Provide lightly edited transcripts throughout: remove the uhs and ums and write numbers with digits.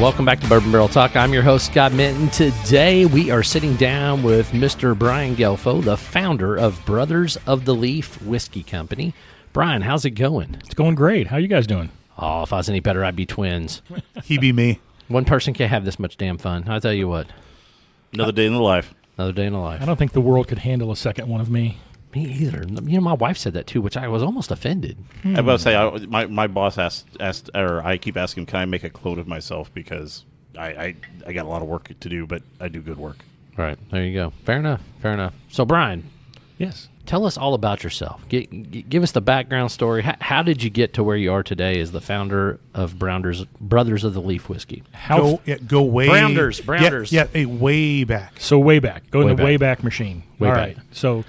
welcome back to Bourbon Barrel Talk. I'm your host, Scott Minton. Today, we are sitting down with Mr. Brian Gelfo, the founder of Brothers of the Leaf Whiskey Company. Brian, how's it going? It's going great. How you guys doing? Oh, if I was any better, I'd be twins. He be me. One person can't have this much damn fun. I'll tell you what. Another day in the life. Another day in the life. I don't think the world could handle a second one of me. Me either. You know, my wife said that too, which I was almost offended. I was about to say, my boss asked, or I keep asking him, can I make a clone of myself, because I got a lot of work to do, but I do good work. All right, there you go. Fair enough. Fair enough. So, Brian, Yes. tell us all about yourself. Give us the background story. How did you get to where you are today as the founder of Brothers of the Leaf Whiskey? Go way Brounders. Yeah, way back. So way back. Go in Way the back. Wayback Machine. Way All back. right. So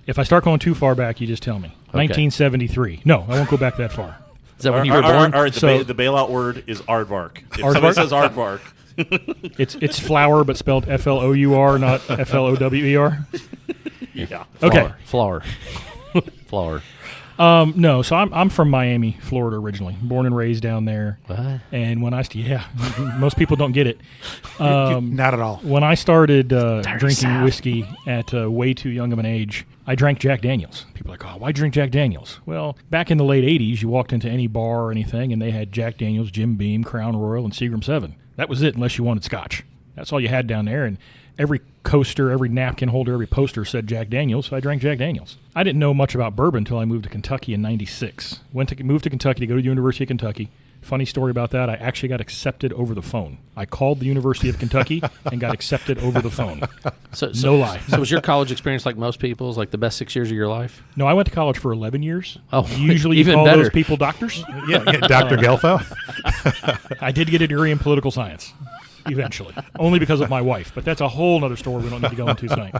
if I start going too far back, you just tell me. 1973. No, I won't go back that far. Is that when you were born? All right, So- the bailout word is aardvark. If Aardvark? somebody says aardvark, It's flour, but spelled Flour, not Flower. yeah. Okay. Flour. Flour. No, so I'm from Miami, Florida originally. Born and raised down there. What? And when most people don't get it. Not at all. When I started drinking South. whiskey at way too young of an age, I drank Jack Daniels. People are like, oh, why drink Jack Daniels? Well, back in the late 80s, you walked into any bar or anything, and they had Jack Daniels, Jim Beam, Crown Royal, and Seagram 7. That was it, unless you wanted scotch. That's all you had down there, and every coaster, every napkin holder, every poster said Jack Daniels, so I drank Jack Daniels. I didn't know much about bourbon until I moved to Kentucky in '96. Moved to Kentucky to go to the University of Kentucky. Funny story about that, I actually got accepted over the phone. I called the University of Kentucky and got accepted over the phone. No lie. So was your college experience like most people's, like the best 6 years of your life? No, I went to college for 11 years. Oh, Usually you even call better. those people doctors. Yeah, Dr. Gelfo. I did get a degree in political science, eventually, only because of my wife. But that's a whole other story we don't need to go into tonight.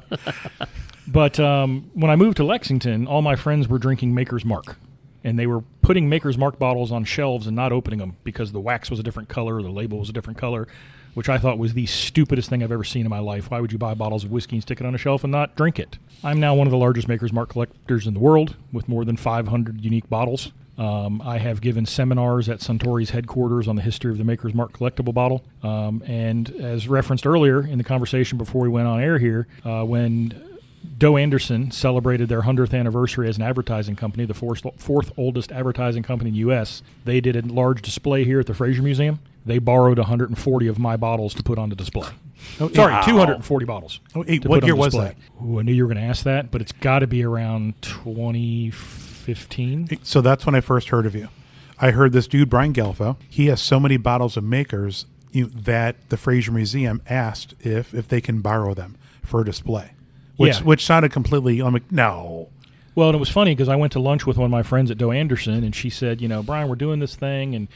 But when I moved to Lexington, all my friends were drinking Maker's Mark. And they were putting Maker's Mark bottles on shelves and not opening them because the wax was a different color, the label was a different color, which I thought was the stupidest thing I've ever seen in my life. Why would you buy bottles of whiskey and stick it on a shelf and not drink it? I'm now one of the largest Maker's Mark collectors in the world with more than 500 unique bottles. I have given seminars at Suntory's headquarters on the history of the Maker's Mark collectible bottle. And as referenced earlier in the conversation before we went on air here, when Doe Anderson celebrated their 100th anniversary as an advertising company, the fourth oldest advertising company in the U.S. They did a large display here at the Fraser Museum. They borrowed 140 of my bottles to put on the display. Sorry, 240 bottles. What year was that? Ooh, I knew you were going to ask that, but it's got to be around 2015. So that's when I first heard of you. I heard this dude, Brian Gelfo. He has so many bottles of Makers that the Fraser Museum asked if they can borrow them for a display. Which sounded completely, I'm like, no. Well, and it was funny because I went to lunch with one of my friends at Doe Anderson, and she said, Brian, we're doing this thing, and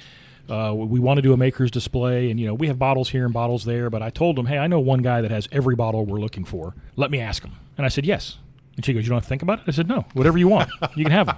we want to do a Maker's display, and, we have bottles here and bottles there, but I told him, hey, I know one guy that has every bottle we're looking for. Let me ask him. And I said, yes. And she goes, you don't have to think about it? I said, no, whatever you want. You can have them.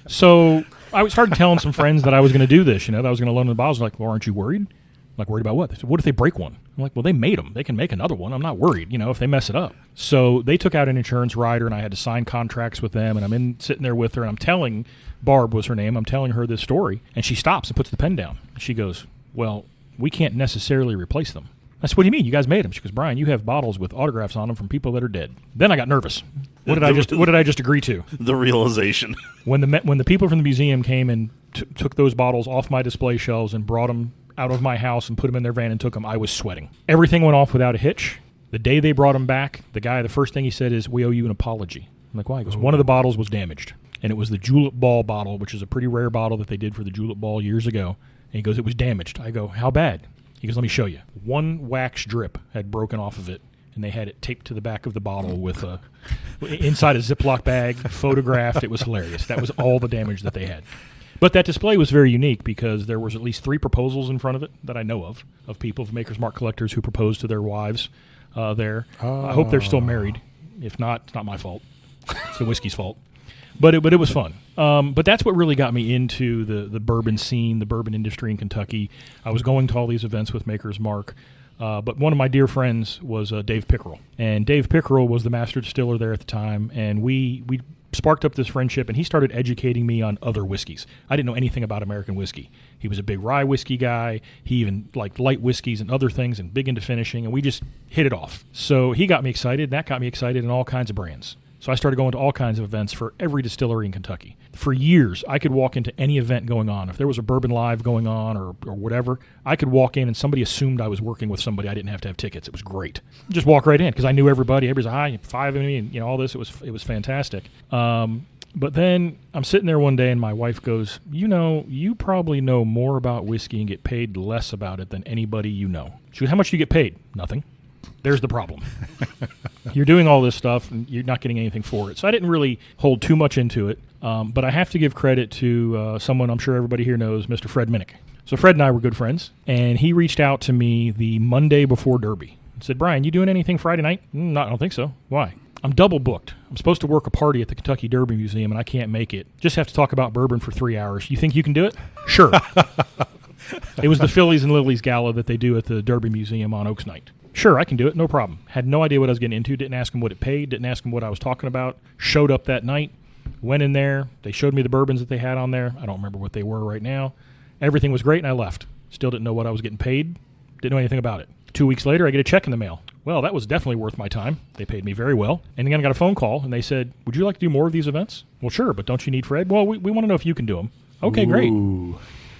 So I started telling some friends that I was going to do this, that I was going to loan them the bottles. Like, well, aren't you worried? I'm like, worried about what? They said, what if they break one? I'm like, well, they made them. They can make another one. I'm not worried, if they mess it up. So they took out an insurance rider, and I had to sign contracts with them, and I'm sitting there with her, and I'm telling, Barb was her name, I'm telling her this story, and she stops and puts the pen down. She goes, well, we can't necessarily replace them. I said, what do you mean? You guys made them. She goes, Brian, you have bottles with autographs on them from people that are dead. Then I got nervous. What did I just agree to? The realization. When the people from the museum came and took those bottles off my display shelves and brought them out of my house and put them in their van and took them, I was sweating. Everything went off without a hitch. The day they brought them back, the first thing he said is, we owe you an apology. I'm like, why? He goes, one of the bottles was damaged. And it was the Julep Ball bottle, which is a pretty rare bottle that they did for the Julep Ball years ago. And he goes, it was damaged. I go, how bad? He goes, let me show you. One wax drip had broken off of it, and they had it taped to the back of the bottle with inside a Ziploc bag, photographed. It was hilarious. That was all the damage that they had. But that display was very unique because there was at least 3 proposals in front of it that I know of people, of Maker's Mark collectors who proposed to their wives there. I hope they're still married. If not, it's not my fault. It's the whiskey's fault. But it was fun. But that's what really got me into the bourbon scene, the bourbon industry in Kentucky. I was going to all these events with Maker's Mark. But one of my dear friends was Dave Pickerel. And Dave Pickerel was the master distiller there at the time. And we sparked up this friendship, and he started educating me on other whiskeys. I didn't know anything about American whiskey. He was a big rye whiskey guy. He even liked light whiskeys and other things and big into finishing, and we just hit it off. So he got me excited, and that got me excited in all kinds of brands. So I started going to all kinds of events for every distillery in Kentucky. For years, I could walk into any event going on. If there was a Bourbon Live going on or whatever, I could walk in and somebody assumed I was working with somebody. I didn't have to have tickets. It was great. Just walk right in because I knew everybody. Everybody's hi, five of me, and all this. It was fantastic. But then I'm sitting there one day and my wife goes, you probably know more about whiskey and get paid less about it than anybody you know. She goes, how much do you get paid? Nothing. There's the problem. You're doing all this stuff and you're not getting anything for it. So I didn't really hold too much into it. But I have to give credit to someone I'm sure everybody here knows, Mr. Fred Minnick. So Fred and I were good friends, and he reached out to me the Monday before Derby and said, Brian, you doing anything Friday night? No, I don't think so. Why? I'm double booked. I'm supposed to work a party at the Kentucky Derby Museum, and I can't make it. Just have to talk about bourbon for 3 hours. You think you can do it? Sure. It was the Phillies and Lilies Gala that they do at the Derby Museum on Oaks Night. Sure, I can do it. No problem. Had no idea what I was getting into. Didn't ask him what it paid. Didn't ask him what I was talking about. Showed up that night. Went in there. They showed me the bourbons that they had on there. I don't remember what they were right now. Everything was great, and I left. Still didn't know what I was getting paid. Didn't know anything about it. 2 weeks later, I get a check in the mail. Well, that was definitely worth my time. They paid me very well. And then I got a phone call, and they said, would you like to do more of these events? Well, sure, but don't you need Fred? Well, we want to know if you can do them. Okay, great.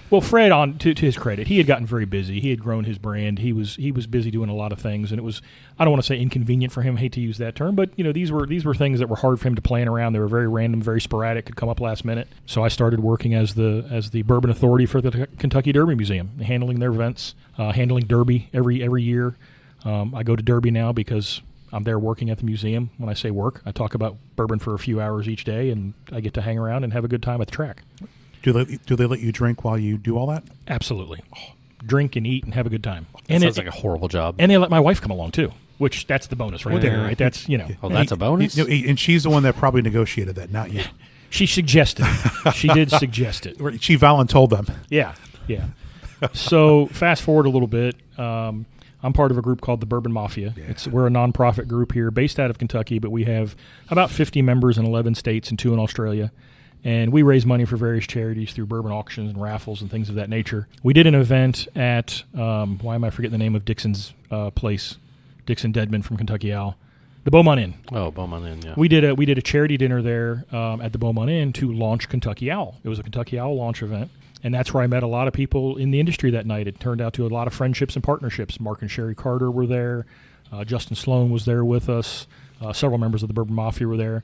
Well, Fred, to his credit, he had gotten very busy. He had grown his brand. He was busy doing a lot of things, and it was, I don't want to say inconvenient for him. I hate to use that term, but these were things that were hard for him to plan around. They were very random, very sporadic, could come up last minute. So I started working as the bourbon authority for the Kentucky Derby Museum, handling their events, handling Derby every year. I go to Derby now because I'm there working at the museum. When I say work, I talk about bourbon for a few hours each day, and I get to hang around and have a good time at the track. Do they let you drink while you do all that? Absolutely. Drink and eat and have a good time. That sounds like a horrible job. And they let my wife come along, too, which that's the bonus right there, right? That's, Oh, that's a bonus? And she's the one that probably negotiated that, not you. She suggested. She did suggest it. She voluntold them. Yeah. So fast forward a little bit. I'm part of a group called the Bourbon Mafia. Yeah. We're a nonprofit group here based out of Kentucky, but we have about 50 members in 11 states and 2 in Australia. And we raise money for various charities through bourbon auctions and raffles and things of that nature. We did an event at, why am I forgetting the name of Dixon's place? Dixon Deadman from Kentucky Owl. The Beaumont Inn. Oh, Beaumont Inn, yeah. We did a charity dinner there at the Beaumont Inn to launch Kentucky Owl. It was a Kentucky Owl launch event. And that's where I met a lot of people in the industry that night. It turned out to a lot of friendships and partnerships. Mark and Sherry Carter were there. Justin Sloan was there with us. Several members of the Bourbon Mafia were there.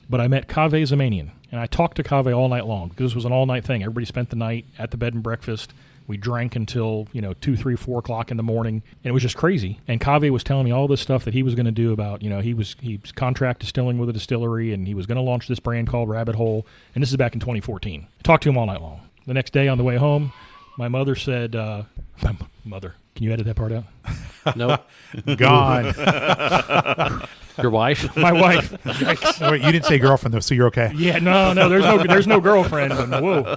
But I met Kaveh Zamanian, and I talked to Kaveh all night long because this was an all-night thing. Everybody spent the night at the bed and breakfast. We drank until 2, 3, 4 o'clock in the morning, and it was just crazy. And Kaveh was telling me all this stuff that he was going to do about, he was contract distilling with a distillery, and he was going to launch this brand called Rabbit Hole. And this is back in 2014. I talked to him all night long. The next day on the way home, my mother said, my mother, can you edit that part out? Nope. Gone. Your wife? My wife. Oh, wait, you didn't say girlfriend, though, so you're okay. Yeah, no, there's no girlfriend. Whoa.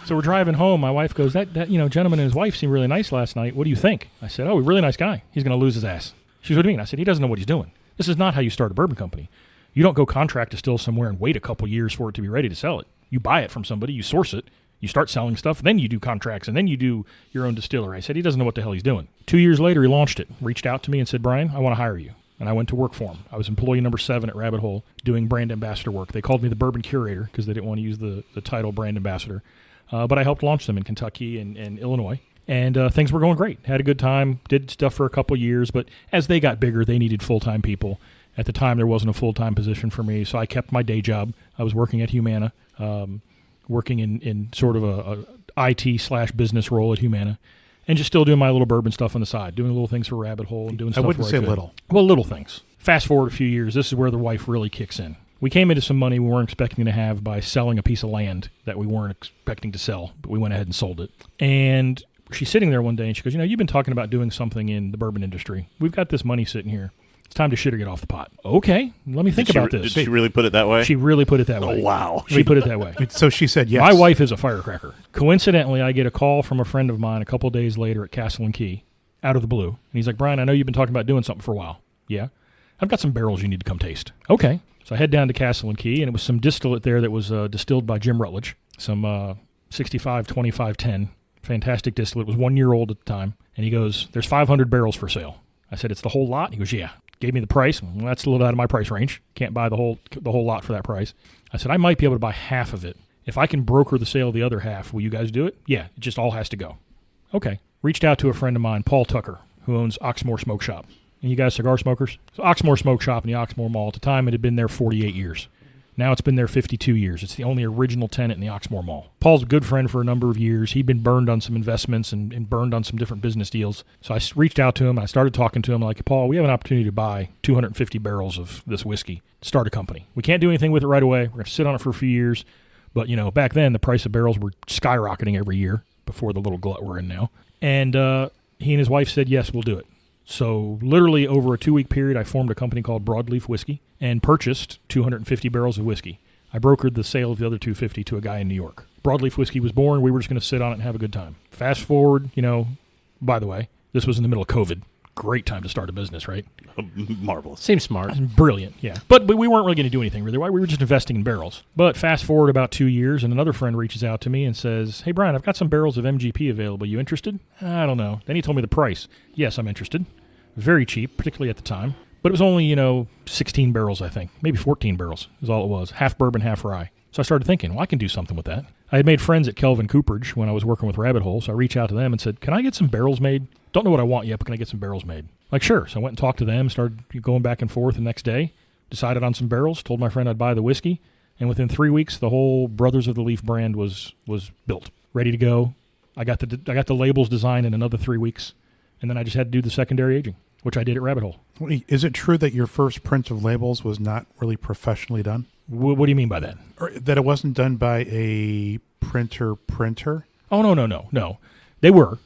So we're driving home. My wife goes, that gentleman and his wife seemed really nice last night. What do you think? I said, oh, a really nice guy. He's going to lose his ass. She goes, what do you mean? I said, he doesn't know what he's doing. This is not how you start a bourbon company. You don't go contract distill somewhere and wait a couple years for it to be ready to sell it. You buy it from somebody, you source it, you start selling stuff, then you do contracts, and then you do your own distillery. I said, he doesn't know what the hell he's doing. 2 years later, he launched it, reached out to me and said, Brian, I want to hire you. And I went to work for him. I was employee number 7 at Rabbit Hole doing brand ambassador work. They called me the bourbon curator because they didn't want to use the title brand ambassador. But I helped launch them in Kentucky and Illinois. And things were going great. Had a good time. Did stuff for a couple years. But as they got bigger, they needed full-time people. At the time, there wasn't a full-time position for me. So I kept my day job. I was working at Humana, working in sort of a IT/business role at Humana. And just still doing my little bourbon stuff on the side, doing little things for Rabbit Hole and doing stuff. I wouldn't say could. little. Well, little things. Fast forward a few years, this is where the wife really kicks in. We came into some money we weren't expecting to have by selling a piece of land that we weren't expecting to sell, but we went ahead and sold it. And she's sitting there one day and she goes, you've been talking about doing something in the bourbon industry. We've got this money sitting here. It's time to shit or get off the pot. Okay, let me think about this. Did she really put it that way? She really put it that way. Oh, wow. She put it that way. So she said yes. My wife is a firecracker. Coincidentally, I get a call from a friend of mine a couple days later at Castle and Key out of the blue. And he's like, Brian, I know you've been talking about doing something for a while. Yeah. I've got some barrels you need to come taste. Okay. So I head down to Castle and Key, and it was some distillate there that was distilled by Jim Rutledge, some 65, 25, 10. Fantastic distillate. It was 1 year old at the time. And he goes, there's 500 barrels for sale. I said, it's the whole lot? He goes, yeah. Gave me the price. Well, that's a little out of my price range. Can't buy the whole lot for that price. I said, I might be able to buy half of it. If I can broker the sale of the other half, will you guys do it? Yeah, it just all has to go. Okay. Reached out to a friend of mine, Paul Tucker, who owns Oxmoor Smoke Shop. And you guys cigar smokers? So Oxmoor Smoke Shop in the Oxmoor Mall, at the time it had been there 48 years. Now it's been there 52 years. It's the only original tenant in the Oxmoor Mall. Paul's a good friend for a number of years. He'd been burned on some investments and burned on some different business deals. So I reached out to him. And I started talking to him like, Paul, we have an opportunity to buy 250 barrels of this whiskey. Start a company. We can't do anything with it right away. We're going to sit on it for a few years. But, back then the price of barrels were skyrocketing every year before the little glut we're in now. And he and his wife said, yes, we'll do it. So literally over a 2-week period, I formed a company called Broadleaf Whiskey and purchased 250 barrels of whiskey. I brokered the sale of the other 250 to a guy in New York. Broadleaf Whiskey was born. We were just going to sit on it and have a good time. Fast forward, by the way, this was in the middle of COVID. Great time to start a business, right? Marvelous. Seems smart. Brilliant, yeah. But we weren't really going to do anything really. We were just investing in barrels. But fast forward about 2 years, and another friend reaches out to me and says, hey, Brian, I've got some barrels of MGP available. You interested? I don't know. Then he told me the price. Yes, I'm interested. Very cheap, particularly at the time. But it was only, 16 barrels, I think. Maybe 14 barrels is all it was. Half bourbon, half rye. So I started thinking, well, I can do something with that. I had made friends at Kelvin Cooperage when I was working with Rabbit Hole, so I reached out to them and said, can I get some barrels made? Don't know what I want yet, but can I get some barrels made? Like, sure. So I went and talked to them, started going back and forth the next day, decided on some barrels, told my friend I'd buy the whiskey, and within 3 weeks, the whole Brothers of the Leaf brand was built, ready to go. I got the labels designed in another 3 weeks, and then I just had to do the secondary aging, which I did at Rabbit Hole. Is it true that your first print of labels was not really professionally done? What do you mean by that? Or that it wasn't done by a printer? Oh, no. They were.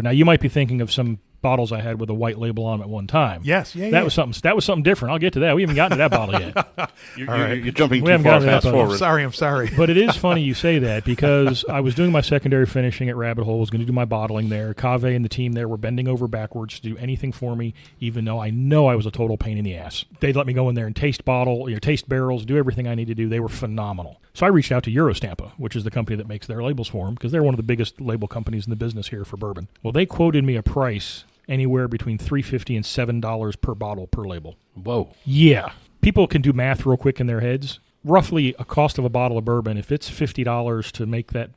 Now, you might be thinking of some bottles I had with a white label on them at one time. Yes, That was something different. I'll get to that. We haven't gotten to that bottle yet. You're jumping too far fast forward. I'm sorry. But it is funny you say that because I was doing my secondary finishing at Rabbit Hole, was going to do my bottling there. Cave and the team there were bending over backwards to do anything for me, even though I know I was a total pain in the ass. They'd let me go in there and taste barrels, do everything I need to do. They were phenomenal. So I reached out to Eurostampa, which is the company that makes their labels for them, because they're one of the biggest label companies in the business here for bourbon. Well, they quoted me a price anywhere between $3.50 and $7 per bottle per label. Whoa. Yeah. People can do math real quick in their heads. Roughly a cost of a bottle of bourbon, if it's $50 to make that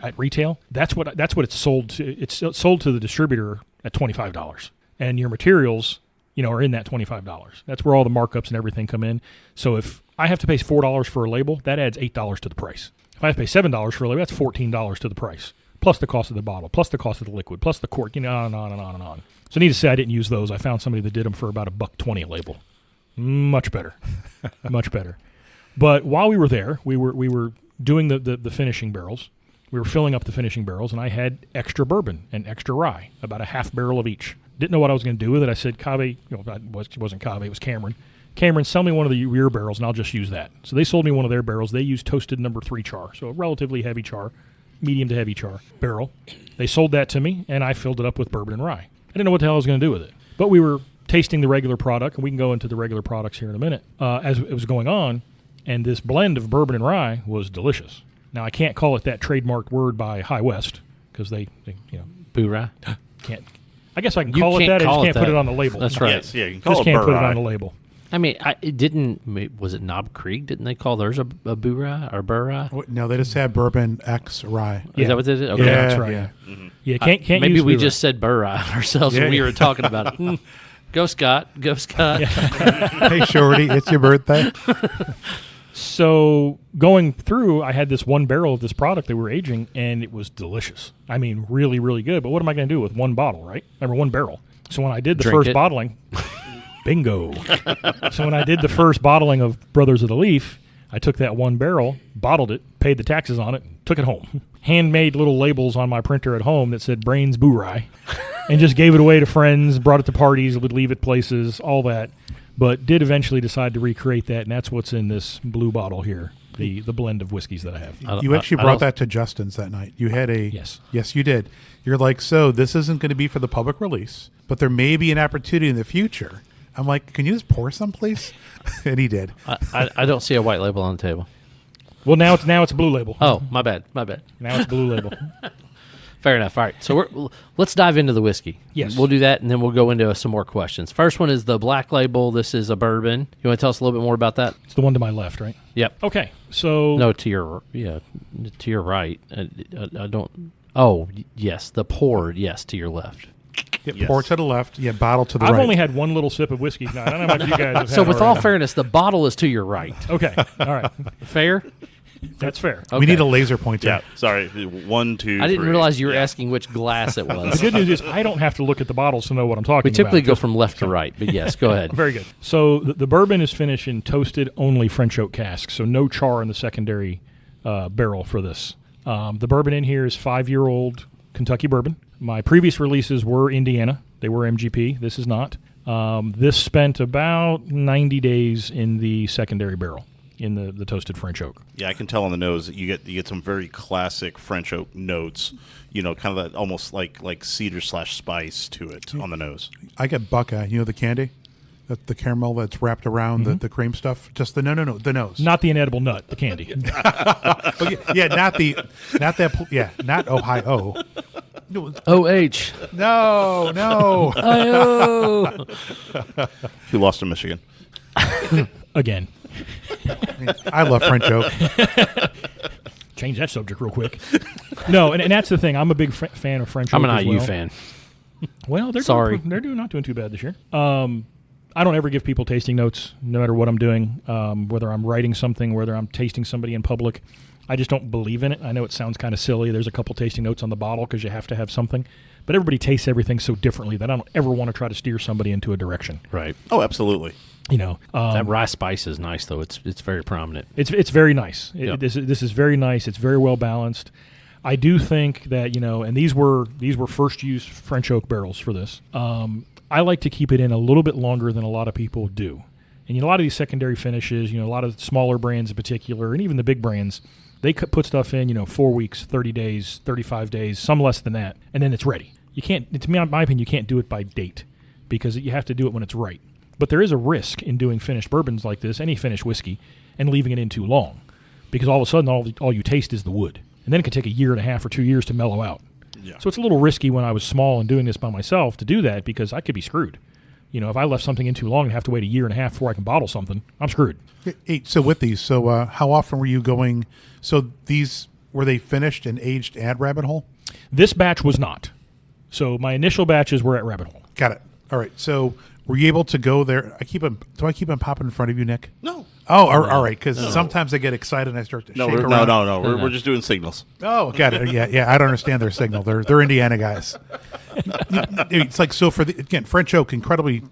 at retail, that's what it's sold to. It's sold to the distributor at $25. And your materials, are in that $25. That's where all the markups and everything come in. So if I have to pay $4 for a label, that adds $8 to the price. If I have to pay $7 for a label, that's $14 to the price. Plus the cost of the bottle, plus the cost of the liquid, plus the cork, on and on and on and on. So needless to say, I didn't use those. I found somebody that did them for about $1.20 a label. Much better. Much better. But while we were there, we were doing the finishing barrels. We were filling up the finishing barrels, and I had extra bourbon and extra rye, about a half barrel of each. Didn't know what I was going to do with it. I said, Cave, it wasn't Cave, it was Cameron. Cameron, sell me one of the rear barrels, and I'll just use that. So they sold me one of their barrels. They used toasted number 3 char, so a relatively heavy char. Medium to heavy char barrel. They sold that to me, and I filled it up with bourbon and rye. I didn't know what the hell I was going to do with it. But we were tasting the regular product, and we can go into the regular products here in a minute, as it was going on, and this blend of bourbon and rye was delicious. Now, I can't call it that trademarked word by High West, because they Boo-rah. can't. I guess I can call it that. I just can't put it on the label. That's right. Yes, you can call Just it can't put it Burreye. on the label. I mean, was it Knob Creek? Didn't they call theirs a Boo-rah or Burrah? No, they just had bourbon X rye. Is that what they did? Okay. Yeah, That's right. yeah. Mm-hmm. Yeah, can't Maybe use we Boo-Rah. just said Burrah ourselves when we were talking about it. Go Scott. Hey, Shorty, it's your birthday. So going through, I had this one barrel of this product that we were aging, and it was delicious. I mean, really, really good. But what am I going to do with one bottle, right? One barrel. So when I did the Drink first it. bottling, bingo. So when I did the first bottling of Brothers of the Leaf, I took that one barrel, bottled it, paid the taxes on it, took it home. Handmade little labels on my printer at home that said Brains Boo-Rye, and just gave it away to friends, brought it to parties, would leave it places, all that. But did eventually decide to recreate that, and that's what's in this blue bottle here. the blend of whiskeys that I have. You actually brought that to Justin's that night. You had a yes, you did. You're like, so this isn't going to be for the public release, but there may be an opportunity in the future. I'm like, can you just pour some, please? And he did. I don't see a white label on the table. Well, now it's a blue label. Oh, my bad. Now it's blue label. Fair enough. All right, so let's dive into the whiskey. Yes. We'll do that, and then we'll go into some more questions. First one is the black label. This is a bourbon. You want to tell us a little bit more about that? It's the one to my left, right? Yep. Okay, so No, to your right. I don't. Oh, yes, the pour. Yes, to your left. Yeah, pour to the left. Yeah, bottle to the right. I've only had one little sip of whiskey. Now, I don't know how much you guys have So, had with already. all fairness, the bottle is to your right. Okay, all right, Fair? that's fair. Okay. We need a laser pointer. Yeah, sorry. 1, 2, I didn't 3. realize you were asking which glass it The was. good news is I don't have to look at the bottles to know what I'm talking We typically about. go from left to right, but yes, go ahead. Very good. So the bourbon is finished in toasted only French oak casks, so no char in the secondary barrel for this. The bourbon in here is 5-year-old Kentucky bourbon. My previous releases were Indiana. They were MGP. This is not. This spent about 90 days in the secondary barrel in the toasted French oak. Yeah, I can tell on the nose that you get some very classic French oak notes. You know, kind of that almost like cedar/spice to it on the nose. I get Buckeye. You know the candy, the caramel that's wrapped around the cream stuff. Just the the nose. Not the inedible nut, the candy. Yeah, not Ohio. O-H. No. I-O. Who lost to Michigan? Again. I love French oak. Change that subject real quick. No, and that's the thing. I'm a big fan of French I'm oak an as IU well. fan. Well, they're Sorry. they're not doing too bad this year. I don't ever give people tasting notes, no matter what I'm doing, whether I'm writing something, whether I'm tasting somebody in public. I just don't believe in it. I know it sounds kind of silly. There's a couple tasting notes on the bottle because you have to have something. But everybody tastes everything so differently that I don't ever want to try to steer somebody into a direction. Right. Oh, absolutely. You know, That rye spice is nice, though. It's very prominent. it's very nice. Yep. This is very nice. It's very well balanced. I do think that, and these were first use French oak barrels for this. I like to keep it in a little bit longer than a lot of people do. And a lot of these secondary finishes, a lot of smaller brands in particular, and even the big brands, they could put stuff in, 4 weeks, 30 days, 35 days, some less than that, and then it's ready. You can't, to me, in my opinion, you can't do it by date because you have to do it when it's right. But there is a risk in doing finished bourbons like this, any finished whiskey, and leaving it in too long because all of a sudden all you taste is the wood. And then it can take 1.5 years or 2 years to mellow out. Yeah. So it's a little risky when I was small and doing this by myself to do that because I could be screwed. If I left something in too long and have to wait 1.5 years before I can bottle something, I'm screwed. Hey, so with these, how often were you going? So these, were they finished and aged at Rabbit Hole? This batch was not. So my initial batches were at Rabbit Hole. Got it. All right. So were you able to go there? Do I keep them popping in front of you, Nick? No. Oh, all right. Because sometimes I get excited and I start to shake around. No. We're just doing signals. Oh, got it. Yeah. I don't understand their signal. They're Indiana guys. It's like, so for French oak, incredibly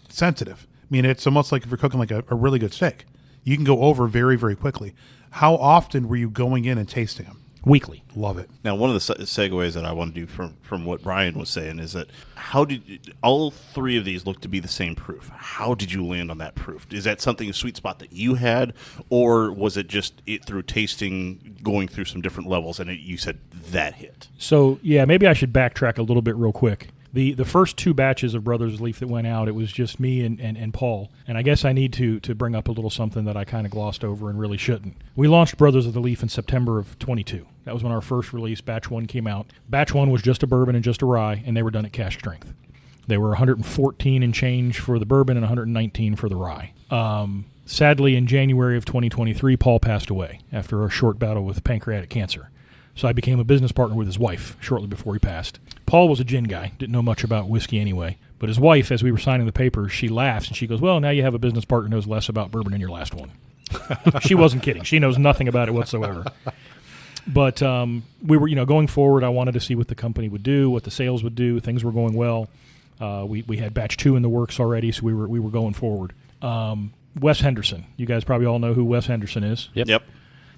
sensitive. I mean, it's almost like if you're cooking like a really good steak, you can go over very, very quickly. How often were you going in and tasting them? Weekly. Love it. Now, one of the segues that I want to do from what Brian was saying is that how did all three of these look to be the same proof? How did you land on that proof? Is that something, a sweet spot that you had, or was it just through tasting, going through some different levels, and you said that hit? So, yeah, maybe I should backtrack a little bit real quick. The first 2 batches of Brothers Leaf that went out, it was just me and Paul. And I guess I need to bring up a little something that I kind of glossed over and really shouldn't. We launched Brothers of the Leaf in September of 22. That was when our first release, Batch 1, came out. Batch 1 was just a bourbon and just a rye, and they were done at cask strength. They were 114 and change for the bourbon and 119 for the rye. Sadly, in January of 2023, Paul passed away after a short battle with pancreatic cancer. So I became a business partner with his wife shortly before he passed. Paul was a gin guy, didn't know much about whiskey anyway. But his wife, as we were signing the papers, she laughs and she goes, well, now you have a business partner who knows less about bourbon than your last one. She wasn't kidding. She knows nothing about it whatsoever. But we were, going forward, I wanted to see what the company would do, what the sales would do. Things were going well. We had batch 2 in the works already, so we were going forward. Wes Henderson. You guys probably all know who Wes Henderson is. Yep.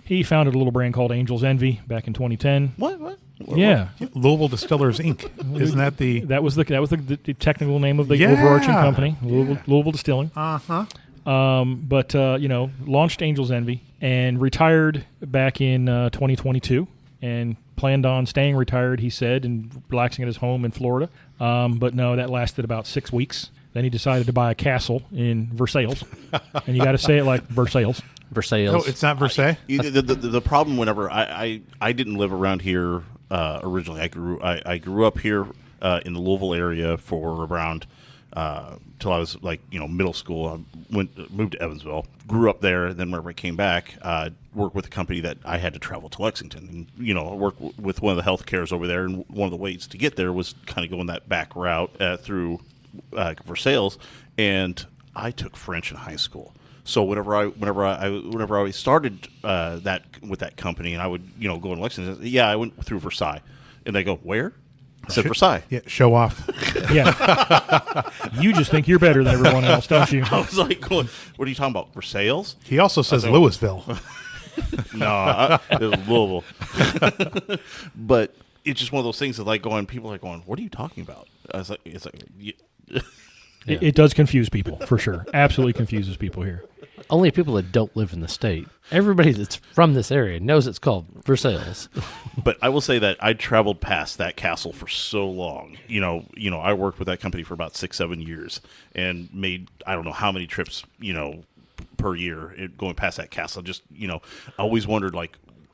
He founded a little brand called Angel's Envy back in 2010. What? Yeah. Louisville Distillers Inc. Isn't that the? That was the technical name of the overarching company, Louisville Distilling. Uh-huh. But launched Angel's Envy, and retired back in 2022 and planned on staying retired, he said, and relaxing at his home in Florida. But no, that lasted about 6 weeks. Then he decided to buy a castle in Versailles. And you got to say it like Versailles. Versailles. No, it's not Versailles. The problem whenever I didn't live around here originally. I grew up here in the Louisville area for around till I was middle school. I moved to Evansville, grew up there, and then whenever I came back, worked with a company that I had to travel to Lexington, and I worked with one of the health cares over there, and one of the ways to get there was kind of going that back route through Versailles, and I took French in high school. So whenever I started that with that company, and I would go in Lexington, yeah, I went through Versailles, and they go, where? I said Versailles. Yeah, show off. Yeah. You just think you're better than everyone else, don't you? I was like, what are you talking about? Versailles? He also says Louisville. No, it was Louisville. But it's just one of those things that people are going, what are you talking about? I was like, yeah. It does confuse people, for sure. Absolutely confuses people here. Only people that don't live in the state. Everybody that's from this area knows it's called Versailles. But I will say that I traveled past that castle for so long. I worked with that company for about 6-7 years and made I don't know how many trips, per year going past that castle. Just, I always wondered,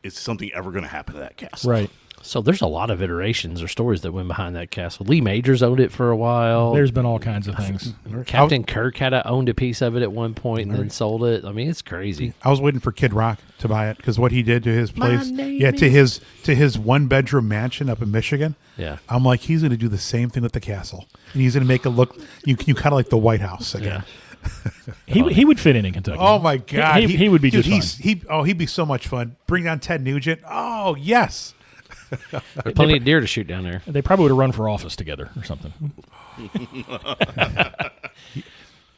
is something ever going to happen to that castle? Right. So there's a lot of iterations or stories that went behind that castle. Lee Majors owned it for a while. There's been all kinds of things. Captain Kirk owned a piece of it at one point and then sold it. I mean, it's crazy. I was waiting for Kid Rock to buy it because what he did to his place, to his 1-bedroom mansion up in Michigan. Yeah, I'm like, he's going to do the same thing with the castle, and he's going to make it look you kind of like the White House again. Yeah. He would fit in Kentucky. Oh my God, he would be just fine. He'd be so much fun. Bring down Ted Nugent. Oh yes. there's plenty of deer to shoot down there. They probably would have run for office together or something.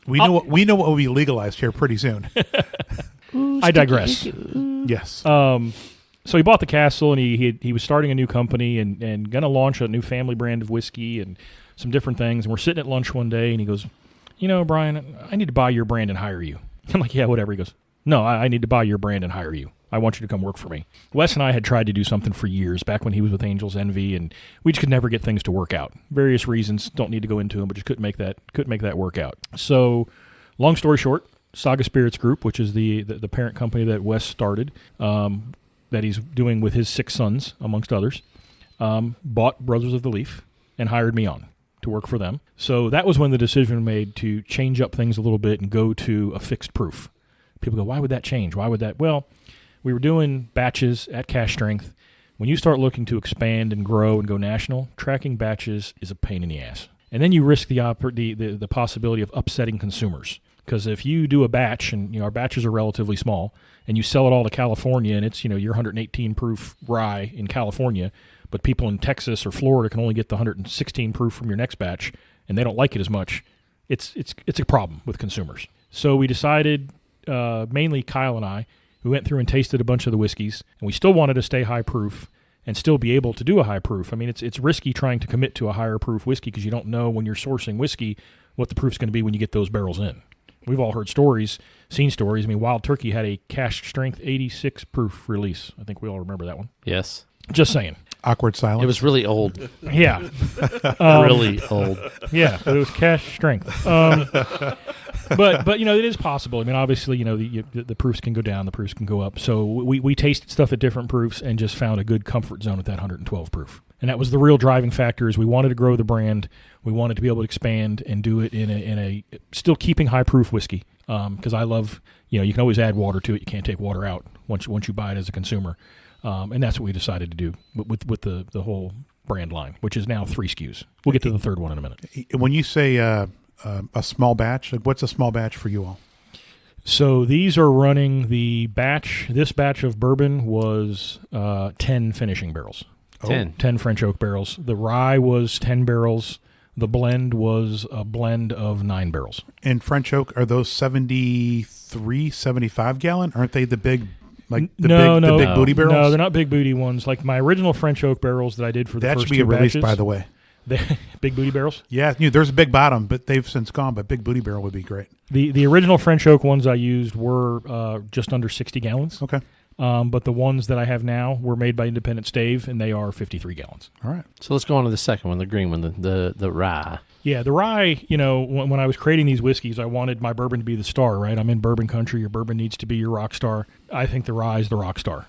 We know what will be legalized here pretty soon. I digress. Yes. So he bought the castle, and he was starting a new company and going to launch a new family brand of whiskey and some different things. And we're sitting at lunch one day, and he goes, Brian, I need to buy your brand and hire you. I'm like, yeah, whatever. He goes, no, I need to buy your brand and hire you. I want you to come work for me. Wes and I had tried to do something for years back when he was with Angels Envy, and we just could never get things to work out. Various reasons, don't need to go into them, but just couldn't make that work out. So, long story short, Saga Spirits Group, which is the parent company that Wes started, that he's doing with his 6 sons, amongst others, bought Brothers of the Leaf and hired me on to work for them. So that was when the decision was made to change up things a little bit and go to a fixed proof. People go, why would that change? Why would that? Well, we were doing batches at cash strength. When you start looking to expand and grow and go national, tracking batches is a pain in the ass. And then you risk the possibility of upsetting consumers. Because if you do a batch, and our batches are relatively small, and you sell it all to California, and it's your 118 proof rye in California, but people in Texas or Florida can only get the 116 proof from your next batch, and they don't like it as much, it's a problem with consumers. So we decided, mainly Kyle and I, we went through and tasted a bunch of the whiskeys, and we still wanted to stay high proof and still be able to do a high proof. I mean, it's risky trying to commit to a higher proof whiskey because you don't know when you're sourcing whiskey what the proof's going to be when you get those barrels in. We've all heard stories, seen stories. I mean, Wild Turkey had a cask strength 86 proof release. I think we all remember that one. Yes. Just saying. Awkward silence. It was really old. Yeah. Really old. Yeah, but it was cask strength. But it is possible. I mean, obviously, the proofs can go down, the proofs can go up. So we tasted stuff at different proofs and just found a good comfort zone at that 112 proof. And that was the real driving factor. Is we wanted to grow the brand, we wanted to be able to expand and do it in a still keeping high proof whiskey. Because I love, you can always add water to it. You can't take water out once you buy it as a consumer. And that's what we decided to do with the whole brand line, which is now 3 SKUs. We'll get to the third one in a minute. When you say a small batch, what's a small batch for you all? So these are running the batch. This batch of bourbon was 10 finishing barrels. 10 French oak barrels. The rye was 10 barrels. The blend was a blend of 9 barrels. And French oak, are those 73, 75 gallon? Aren't they the big, big booty barrels? No, they're not big booty ones. Like my original French oak barrels that I did for the first 2 batches. That should be a release, by the way. Big booty barrels. Yeah, there's a big bottom, but they've since gone. But big booty barrel would be great. The original French oak ones I used were just under 60 gallons. Okay. But the ones that I have now were made by Independent Stave, and they are 53 gallons. All right. So let's go on to the second one, the green one, the rye. Yeah, the rye, when I was creating these whiskeys, I wanted my bourbon to be the star, right? I'm in bourbon country. Your bourbon needs to be your rock star. I think the rye is the rock star.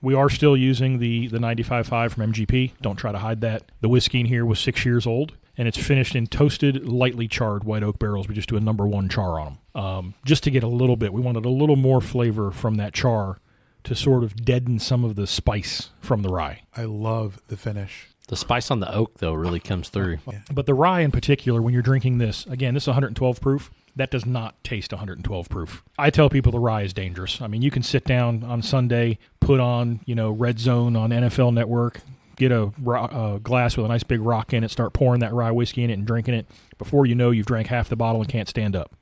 We are still using the 95.5 from MGP. Don't try to hide that. The whiskey in here was 6 years old, and it's finished in toasted, lightly charred white oak barrels. We just do a number 1 char on them. Just to get a little bit. We wanted a little more flavor from that char to sort of deaden some of the spice from the rye. I love the finish. The spice on the oak, though, really comes through. Yeah. But the rye in particular, when you're drinking this, again, this is 112 proof. That does not taste 112 proof. I tell people the rye is dangerous. I mean, you can sit down on Sunday, put on, Red Zone on NFL Network, get a glass with a nice big rock in it, start pouring that rye whiskey in it and drinking it. Before you know, you've drank half the bottle and can't stand up.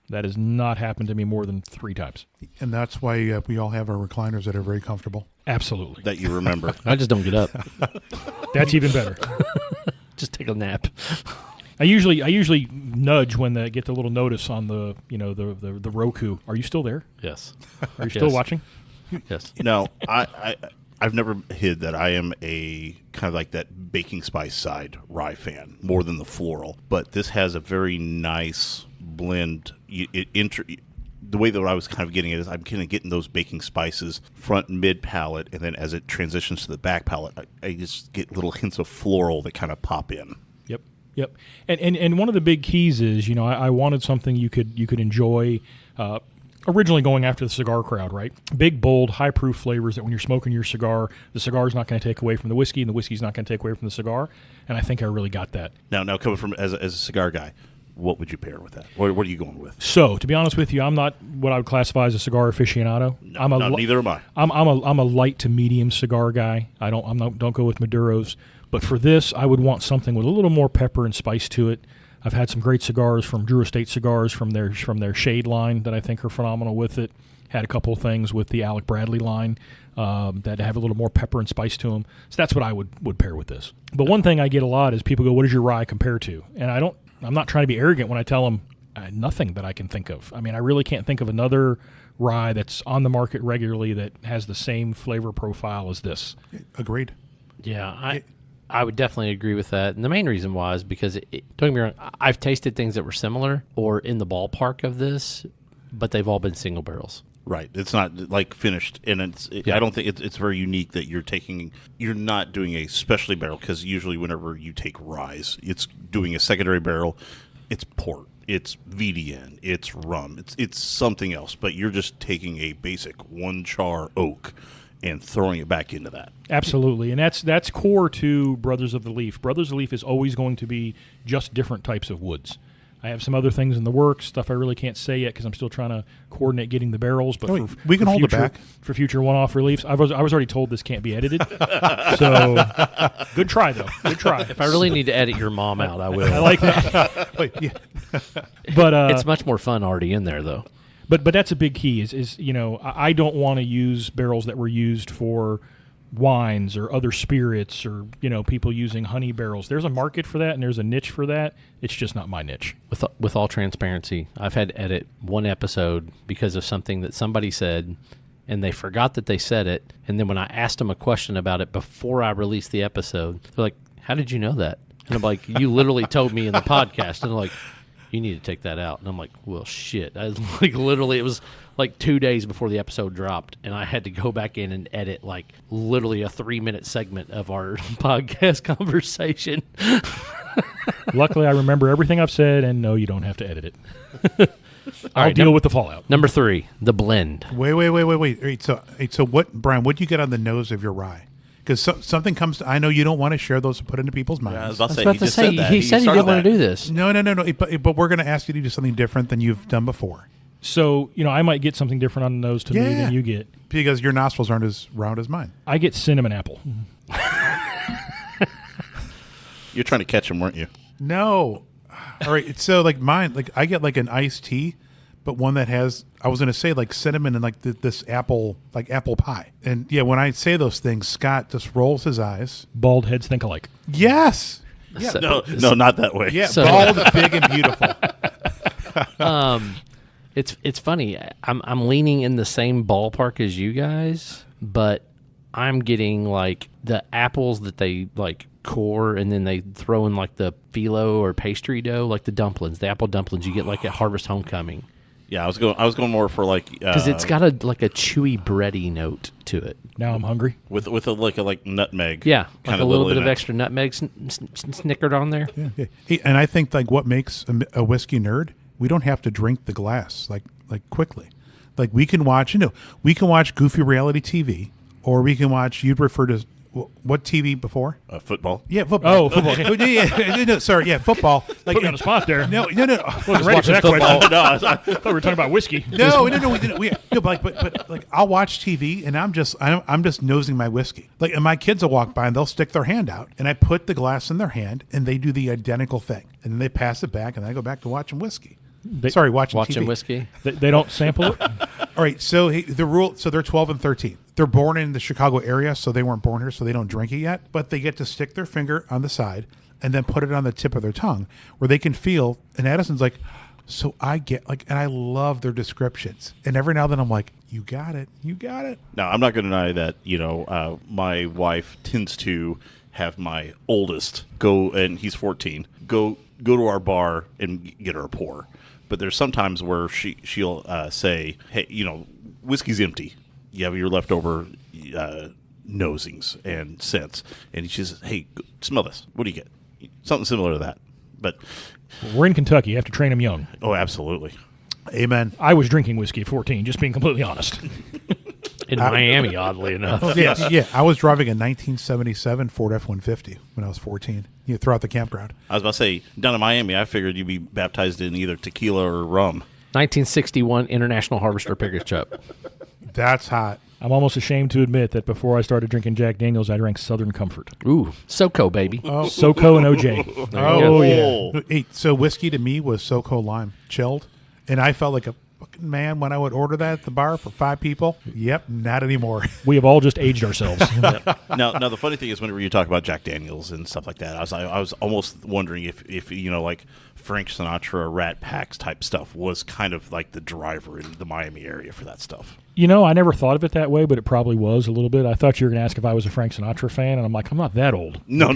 That has not happened to me more than 3 times. And that's why we all have our recliners that are very comfortable. Absolutely. That you remember. I just don't get up. That's even better. Just take a nap. I usually nudge when they get the little notice on the the Roku. Are you still there? Yes. Are you still watching? Yes. No, I've never hid that I am a kind of like that baking spice side rye fan more than the floral. But this has a very nice blend. The way that I was kind of getting it is I'm kind of getting those baking spices front and mid palate, and then as it transitions to the back palate, I just get little hints of floral that kind of pop in. Yep. And one of the big keys is, I wanted something you could enjoy. Originally going after the cigar crowd, right? Big, bold, high-proof flavors that when you're smoking your cigar, the cigar is not going to take away from the whiskey, and the whiskey's not going to take away from the cigar. And I think I really got that. Now coming from as a cigar guy, what would you pair with that? What are you going with? So, to be honest with you, I'm not what I would classify as a cigar aficionado. Neither am I. I'm a light to medium cigar guy. Don't go with Maduros. But for this, I would want something with a little more pepper and spice to it. I've had some great cigars from Drew Estate Cigars from their Shade line that I think are phenomenal with it. Had a couple of things with the Alec Bradley line that have a little more pepper and spice to them. So that's what I would pair with this. But one thing I get a lot is people go, "What does your rye compare to?" And I'm not trying to be arrogant when I tell them nothing that I can think of. I mean, I really can't think of another rye that's on the market regularly that has the same flavor profile as this. Agreed. Yeah, I would definitely agree with that. And the main reason why is because, don't get me wrong, I've tasted things that were similar or in the ballpark of this, but they've all been single barrels. Right. It's not like finished, and I don't think it's very unique that you're not doing a specialty barrel, because usually whenever you take rye, it's doing a secondary barrel. It's port, it's VDN, it's rum, it's something else, but you're just taking a basic 1 char oak and throwing it back into that. Absolutely, and that's core to Brothers of the Leaf. Brothers of the Leaf is always going to be just different types of woods. I have some other things in the works, stuff I really can't say yet because I'm still trying to coordinate getting the barrels. But we can hold it back for future one-off reliefs. I was already told this can't be edited, so good try though. Good try. If I really need to edit your mom out, I will. I like that. Wait, yeah. But it's much more fun already in there, though. But that's a big key. Is I don't want to use barrels that were used for wines or other spirits or people using honey barrels. There's a market for that and there's a niche for that. It's just not my niche. With all transparency, I've had to edit one episode because of something that somebody said and they forgot that they said it, and then when I asked them a question about it before I released the episode, they're like, "How did you know that?" And I'm like, "You literally told me in the podcast." And they're like, "You need to take that out." And I'm like, "Well, shit." Literally, it was like 2 days before the episode dropped, and I had to go back in and edit literally a 3-minute segment of our podcast conversation. Luckily, I remember everything I've said, and no, you don't have to edit it. I'll deal with the fallout. Number 3, the blend. Wait. All right, so what, Brian, what do you get on the nose of your rye? Because something comes to, I know you don't want to share those to put into people's minds. Yeah, I was about to say, he just said that. He said he didn't want to do this. No. But we're going to ask you to do something different than you've done before. So, I might get something different on the nose to me than you get. Because your nostrils aren't as round as mine. I get cinnamon apple. You're trying to catch him, weren't you? No. All right, so mine, I get an iced tea, but one that has, I was going to say cinnamon and this apple, apple pie. And yeah, when I say those things, Scott just rolls his eyes. Bald heads think alike. Yes. Yeah. So- No, not that way. Yeah, So- bald, big, and beautiful. It's funny. I'm leaning in the same ballpark as you guys, but I'm getting like the apples that they like core, and then they throw in like the phyllo or pastry dough, like the dumplings, the apple dumplings you get like at Harvest Homecoming, Yeah, I was going more for like because it's got a chewy bready note to it. Now I'm hungry. with a like nutmeg. Yeah, like kind a little bit in of it. extra nutmeg snickered on there. Yeah. Hey, and I think like what makes a whiskey nerd, we don't have to drink the glass like quickly. Like we can watch goofy reality TV, or we can watch. You'd refer to what TV before? Football. Yeah, football. Oh, football. No, sorry, yeah, football. Like Put me on the spot there. No. Wasn't ready for that question. No, I thought we were talking about whiskey. No, we didn't. But like I'll watch TV and I'm just nosing my whiskey. Like, and my kids will walk by and they'll stick their hand out, and I put the glass in their hand, and they do the identical thing, and then they pass it back, and I go back to watching whiskey. Watching TV. Whiskey. They don't sample it? All right, so the rule. So they're 12 and 13. They're born in the Chicago area, so they weren't born here, so they don't drink it yet. But they get to stick their finger on the side and then put it on the tip of their tongue, where they can feel. And Addison's like, so I get like, and I love their descriptions. And every now and then I'm like, you got it. Now, I'm not going to deny that, my wife tends to have my oldest go, and he's 14, go to our bar and get her a pour. But there's sometimes where she'll say, hey, whiskey's empty. You have your leftover nosings and scents. And she says, hey, smell this. What do you get? Something similar to that. But, We're in Kentucky. You have to train them young. oh, absolutely. Amen. I was drinking whiskey at 14, just being completely honest. In Miami, oddly enough. Yeah. I was driving a 1977 Ford F-150 when I was 14. Throughout the campground. I was about to say, down in Miami, I figured you'd be baptized in either tequila or rum. 1961 International Harvester Picker's Cup. That's hot. I'm almost ashamed to admit that before I started drinking Jack Daniels, I drank Southern Comfort. Ooh, SoCo, baby. SoCo and OJ. Oh, yeah. Hey, so whiskey to me was SoCo Lime, chilled, and I felt like a fucking man when I would order that at the bar for 5 people. Yep, not anymore. We have all just aged ourselves. Now, the funny thing is, whenever you talk about Jack Daniels and stuff like that, I was almost wondering if like Frank Sinatra, Rat Packs type stuff was kind of like the driver in the Miami area for that stuff. I never thought of it that way, but it probably was a little bit. I thought you were going to ask if I was a Frank Sinatra fan, and I'm like, I'm not that old. No.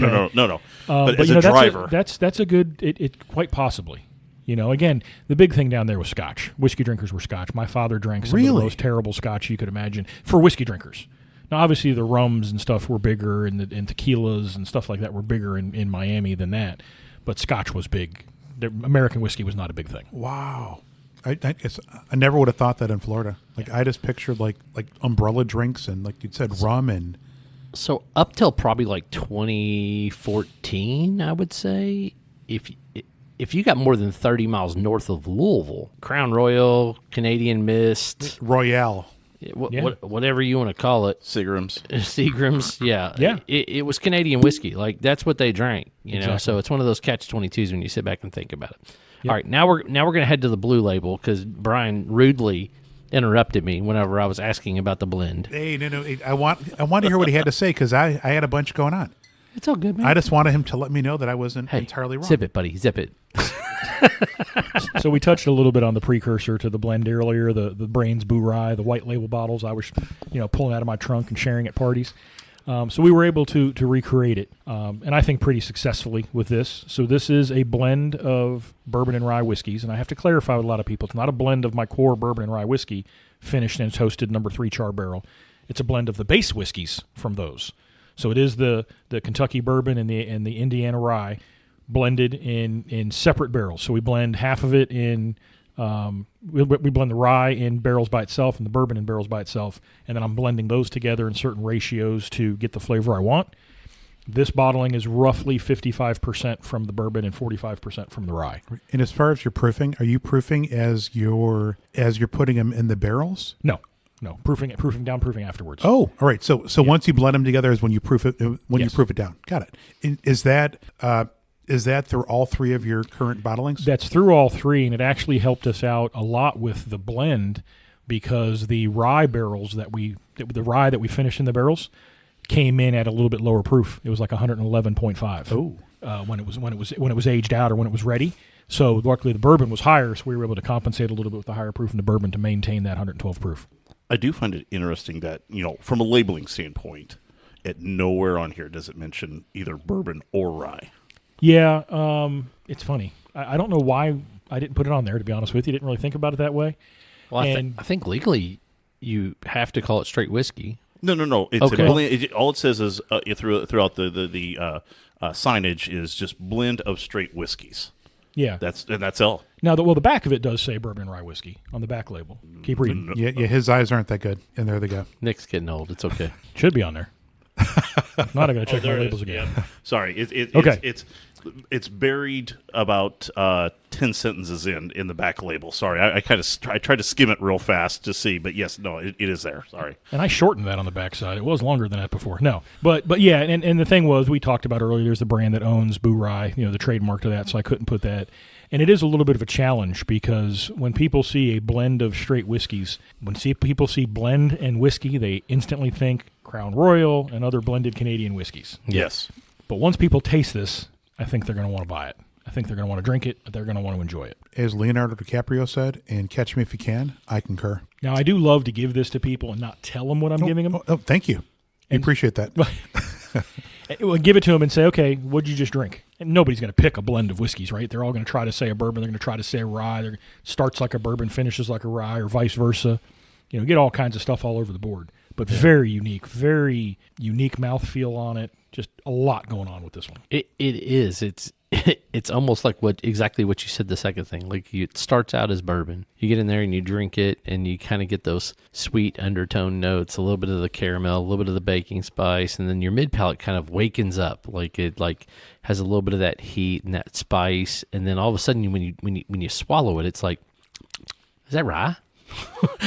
But as a driver, that's a good. It quite possibly. Again, the big thing down there was Scotch. Whiskey drinkers were Scotch. My father drank some of the most terrible Scotch you could imagine for whiskey drinkers. Now, obviously, the rums and stuff were bigger, and tequilas and stuff like that were bigger in Miami than that. But Scotch was big. American whiskey was not a big thing. Wow. I never would have thought that in Florida. Like I just pictured like umbrella drinks and like you said rum and. So up till probably like 2014, I would say, if you got more than 30 miles north of Louisville, Crown Royal, Canadian Mist, Royale. Whatever you want to call it, Seagram's, Yeah. It was Canadian whiskey. Like that's what they drank, Exactly. So it's one of those catch-22s when you sit back and think about it. Yep. All right, now we're going to head to the Blue Label because Brian rudely interrupted me whenever I was asking about the blend. Hey, no. I want to hear what he had to say because I had a bunch going on. It's all good, man. I just wanted him to let me know that I wasn't entirely wrong. Zip it, buddy. Zip it. So we touched a little bit on the precursor to the blend earlier, the Brains Boo Rye, the white label bottles I was, pulling out of my trunk and sharing at parties. So we were able to recreate it, and I think pretty successfully with this. So this is a blend of bourbon and rye whiskeys, and I have to clarify with a lot of people, it's not a blend of my core bourbon and rye whiskey finished in a toasted number 3 char barrel. It's a blend of the base whiskeys from those. So it is the Kentucky bourbon and the Indiana rye blended in separate barrels. So we blend half of it in we blend the rye in barrels by itself and the bourbon in barrels by itself, and then I'm blending those together in certain ratios to get the flavor I want. This bottling is roughly 55% from the bourbon and 45% from the rye. And as far as your proofing, are you proofing as you're putting them in the barrels? No, proofing down, proofing afterwards. Oh, all right. So once you blend them together is when you proof it. You Yes. proof it down. Got it. And is that through all 3 of your current bottlings? That's through all 3, and it actually helped us out a lot with the blend because the rye barrels the rye that we finished in the barrels came in at a little bit lower proof. It was like 111.5. Oh. when it was aged out or when it was ready. So luckily the bourbon was higher, so we were able to compensate a little bit with the higher proof in the bourbon to maintain that 112 proof. I do find it interesting that, from a labeling standpoint, nowhere on here does it mention either bourbon or rye. Yeah, it's funny. I don't know why I didn't put it on there, to be honest with you. Didn't really think about it that way. Well, I think legally you have to call it straight whiskey. No. It's Okay. a blend. All it says is throughout the signage is just blend of straight whiskeys. Yeah. That's all. Now, the back of it does say bourbon rye whiskey on the back label. Keep reading. Yeah, his eyes aren't that good, and there they go. Nick's getting old. It's okay. Should be on there. If not, I got to check my labels again. Yeah. Sorry. Okay. It's buried about 10 sentences in the back label. Sorry, I tried to skim it real fast to see, but yes, no, it is there. Sorry. And I shortened that on the backside. It was longer than that before. No, but yeah, and the thing was, we talked about earlier, there's the brand that owns Boo Rye, the trademark to that, so I couldn't put that. And it is a little bit of a challenge because when people see a blend of straight whiskeys, people see blend and whiskey, they instantly think Crown Royal and other blended Canadian whiskeys. Yes. But once people taste this, I think they're going to want to buy it. I think they're going to want to drink it. They're going to want to enjoy it. As Leonardo DiCaprio said, and Catch Me If You Can, I concur. Now, I do love to give this to people and not tell them what I'm giving them. Oh, thank you. I appreciate that. Well, give it to them and say, okay, what'd you just drink? And nobody's going to pick a blend of whiskeys, right? They're all going to try to say a bourbon. They're going to try to say a rye. Starts like a bourbon, finishes like a rye, or vice versa. Get all kinds of stuff all over the board. But very unique mouthfeel on it. Just a lot going on with this one. It is. It's almost like exactly what you said the second thing. Like it starts out as bourbon. You get in there and you drink it and you kind of get those sweet undertone notes, a little bit of the caramel, a little bit of the baking spice, and then your mid palate kind of wakens up. Like it has a little bit of that heat and that spice, and then all of a sudden when you swallow it, it's like, is that rye?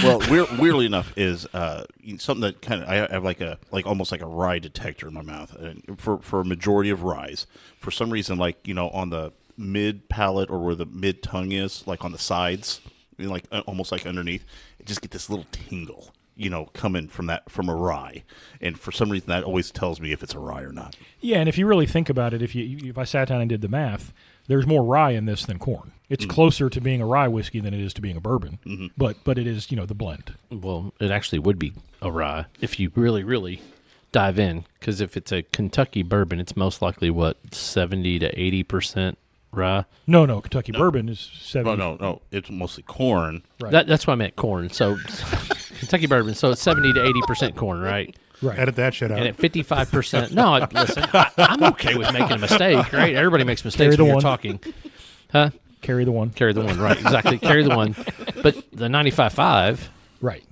Well, weirdly enough, is something that kind of I have almost like a rye detector in my mouth. And for a majority of ryes, for some reason, on the mid palate or where the mid tongue is, like on the sides, almost like underneath, it just get this little tingle, coming from a rye. And for some reason, that always tells me if it's a rye or not. Yeah, and if you really think about it, if I sat down and did the math, there's more rye in this than corn. It's closer to being a rye whiskey than it is to being a bourbon, but it is, the blend. Well, it actually would be a rye if you really, really dive in, because if it's a Kentucky bourbon, it's most likely, 70 to 80% rye? No, Kentucky bourbon is 70. No, it's mostly corn. Right. That's why I meant corn. So Kentucky bourbon, so it's 70 to 80% corn, right? Right. Edit that shit out. And at 55%, no, listen, I'm okay with making a mistake, right? Everybody makes mistakes when you're talking. Huh? Carry the one. Carry the one, right, exactly. Carry the one. But the 95.5, right.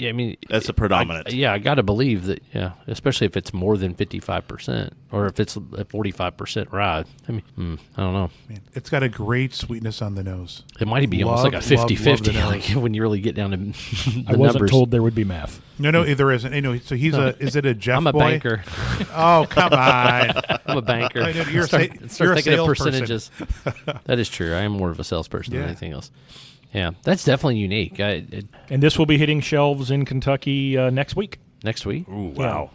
I mean, that's a predominant. I got to believe that, especially if it's more than 55% or if it's a 45% rye. I mean, I don't know. Man, it's got a great sweetness on the nose. It might be almost like a 50-50, like when you really get down to the I wasn't numbers. told there would be math. No, there isn't. So he's is it a Jeff I'm a boy? banker. Oh, come on. I'm a banker. I know, you're start you're a thinking of salesperson. percentages. That is true. I am more of a salesperson than Yeah. anything else. Yeah, that's definitely unique. And this will be hitting shelves in Kentucky next week. Next week? Ooh, wow.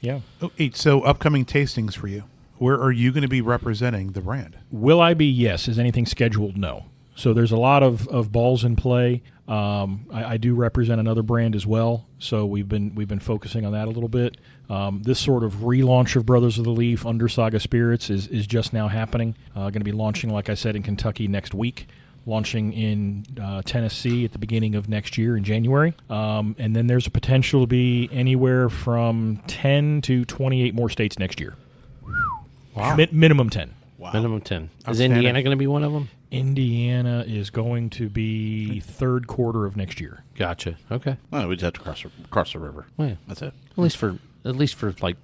Yeah. Oh, so upcoming tastings for you. Where are you going to be representing the brand? Will I be? Yes. Is anything scheduled? No. So there's a lot of balls in play. I do represent another brand as well, so we've been focusing on that a little bit. This sort of relaunch of Brothers of the Leaf under Saga Spirits is just now happening. Going to be launching, like I said, in Kentucky next week. Launching in Tennessee at the beginning of next year in January. And then there's a potential to be anywhere from 10 to 28 more states next year. Wow. Minimum 10. Wow. Minimum 10. Is Outstanding. Indiana going to be one of them? Indiana is going to be third quarter of next year. Gotcha. Okay. Well, we just have to cross the river. Well, yeah. That's it. At least for like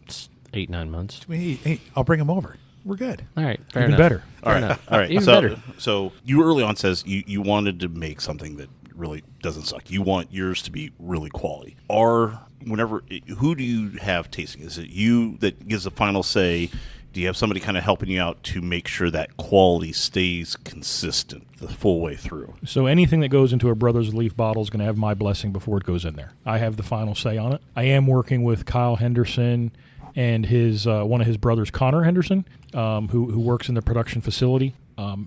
8-9 months. Hey, I'll bring him over. We're good. All right. Fair Even enough. better. All right. enough. All right. Even so, better. So you early on says you wanted to make something that really doesn't suck. You want yours to be really quality. Who do you have tasting? Is it you that gives the final say? Do you have somebody kind of helping you out to make sure that quality stays consistent the full way through? So anything that goes into a Brothers of the Leaf bottle is going to have my blessing before it goes in there. I have the final say on it. I am working with Kyle Henderson and his one of his brothers, Connor Henderson, who works in the production facility,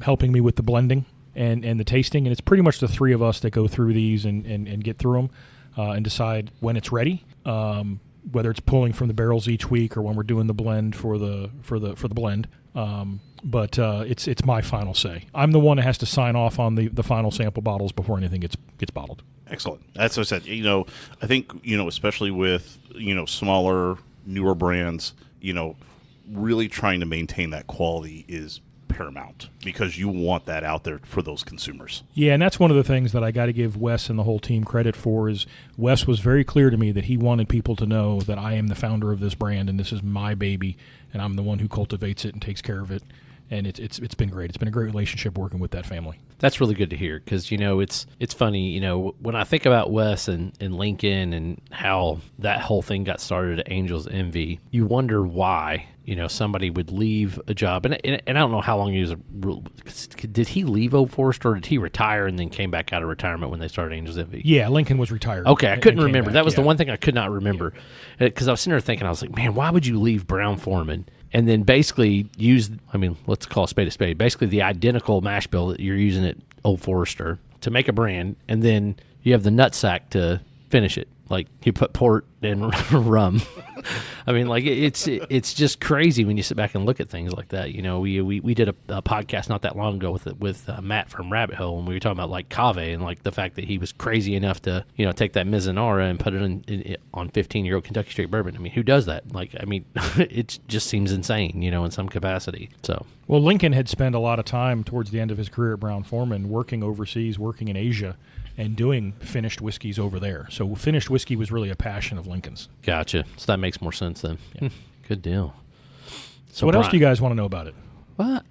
helping me with the blending and the tasting. And it's pretty much the three of us that go through these and get through them and decide when it's ready. Whether it's pulling from the barrels each week or when we're doing the blend for the blend. But it's my final say. I'm the one that has to sign off on the final sample bottles before anything gets bottled. Excellent. That's what I said. I think, especially with, smaller, newer brands, really trying to maintain that quality is paramount because you want that out there for those consumers. Yeah, and that's one of the things that I got to give Wes and the whole team credit for is Wes was very clear to me that he wanted people to know that I am the founder of this brand and this is my baby and I'm the one who cultivates it and takes care of it. And it's been great. It's been a great relationship working with that family. That's really good to hear because, it's funny, when I think about Wes and Lincoln and how that whole thing got started at Angel's Envy, you wonder why, somebody would leave a job. And I don't know how long he was. Did he leave Old Forester or did he retire and then came back out of retirement when they started Angel's Envy? Yeah, Lincoln was retired. Okay, I couldn't remember. Back, that was the one thing I could not remember because I was sitting there thinking, I was like, man, why would you leave Brown-Forman? And then basically let's call a spade, basically the identical mash bill that you're using at Old Forester to make a brand, and then you have the nutsack to finish it. Like you put port and rum. It's just crazy when you sit back and look at things like that. We did a podcast not that long ago with Matt from Rabbit Hole, and we were talking about like Cave and like the fact that he was crazy enough to take that Mizunara and put it on 15-year-old Kentucky Straight bourbon. I mean, who does that? It just seems insane, in some capacity. So. Well, Lincoln had spent a lot of time towards the end of his career at Brown-Forman working overseas, working in Asia, and doing finished whiskeys over there. So finished whiskey was really a passion of Lincoln's. Gotcha. So that makes more sense then. Yeah. Good deal. So what else do you guys want to know about it? Well,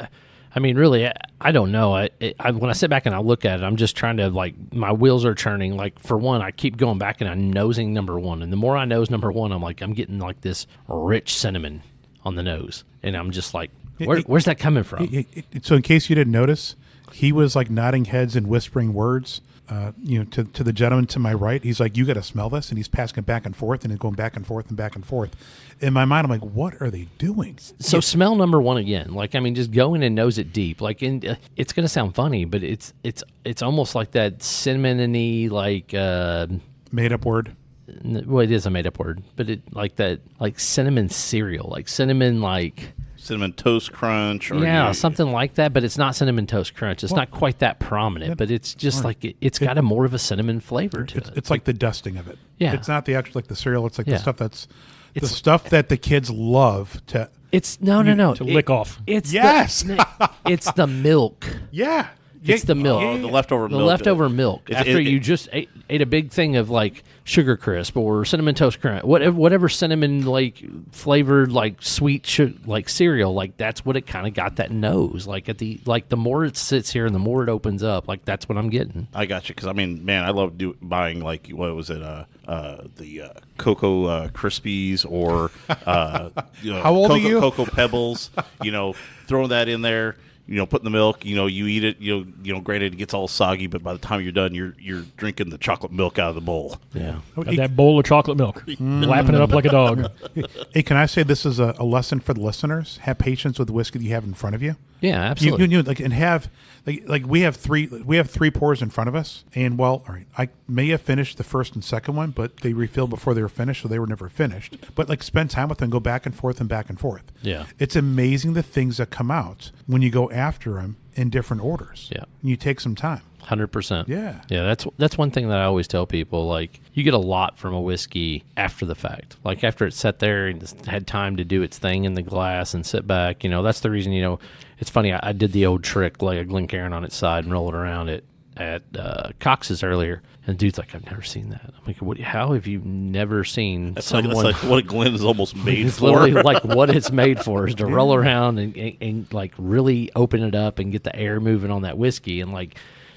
really, I don't know. When I sit back and I look at it, I'm just trying to, my wheels are turning. For one, I keep going back and I'm nosing number one. And the more I nose number one, I'm getting this rich cinnamon on the nose. And I'm just like, where's that coming from? So in case you didn't notice, he was nodding heads and whispering words. To the gentleman to my right, he's like, you got to smell this. And he's passing it back and forth and then going back and forth and back and forth. In my mind, I'm like, what are they doing? So smell number one again. Just go in and nose it deep. It's going to sound funny, but it's almost like that cinnamon-y, made up word. Well, it is a made up word, but cinnamon cereal, Cinnamon Toast Crunch. Or something like that, but it's not Cinnamon Toast Crunch. It's not quite that prominent, but it's just it's got a more of a cinnamon flavor to it. It's like the dusting of it. Yeah. It's not the actual, the cereal. It's the stuff the stuff that the kids love to... It's, no. To lick off. It's yes! It's the milk. Yeah. It's the milk. Oh, the leftover milk. The leftover milk. After you just ate a big thing of Sugar Crisp or Cinnamon Toast Crunch, whatever cinnamon flavored sweet cereal, that's what it kind of got that nose. The more it sits here and the more it opens up, that's what I'm getting. I got you because I love buying what was it the Cocoa Krispies or how old are you? Cocoa Pebbles, throwing that in there. Put in the milk, you eat it, granted it gets all soggy, but by the time you're done, you're drinking the chocolate milk out of the bowl. Yeah. That bowl of chocolate milk, lapping it up like a dog. Hey, can I say this is a lesson for the listeners? Have patience with the whiskey that you have in front of you. Yeah, absolutely. And have we have three pours in front of us, and all right, I may have finished the first and second one, but they refilled before they were finished, so they were never finished. But spend time with them, go back and forth and back and forth. Yeah, it's amazing the things that come out when you go after them in different orders. Yeah, and you take some time. 100%. Yeah. Yeah, that's one thing that I always tell people. You get a lot from a whiskey after the fact. After it's sat there and just had time to do its thing in the glass and sit back. That's the reason. It's funny. I did the old trick, like a Glencairn on its side and roll it around at Cox's earlier. And the dude's like, I've never seen that. I'm like, how have you never seen someone? That's what Glen is almost made it's for. Literally what it's made for is to roll around and really open it up and get the air moving on that whiskey. And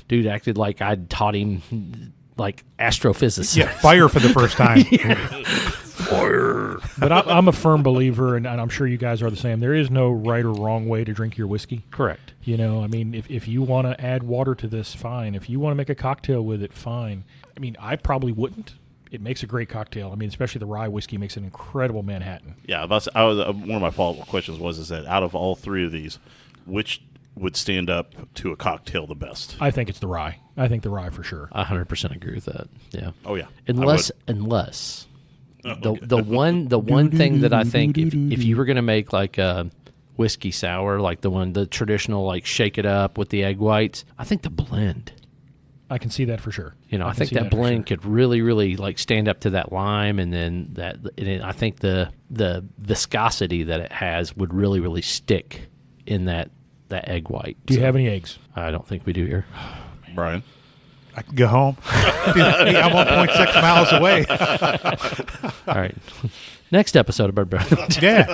dude acted like I'd taught him astrophysics. Yeah, fire for the first time. Fire. But I'm a firm believer, and I'm sure you guys are the same. There is no right or wrong way to drink your whiskey. Correct. If you want to add water to this, fine. If you want to make a cocktail with it, fine. I probably wouldn't it makes a great cocktail. I mean, especially the rye whiskey makes an incredible Manhattan. Yeah, one of my follow-up questions is that out of all three of these, which would stand up to a cocktail the best? I think it's the rye. I think the rye for sure. I 100% agree with that. Yeah. Oh yeah. Unless the one thing that I think if you were going to make like a whiskey sour, like the traditional, like shake it up with the egg whites, I think the blend. I can see that for sure. I think that blend could really, really like stand up to that lime, and then I think the viscosity that it has would really, really stick in that egg white. Do you have any eggs? I don't think we do here. Brian? I can go home. Dude, I'm 1.6 miles away. All right. Next episode of Bourbon. Yeah.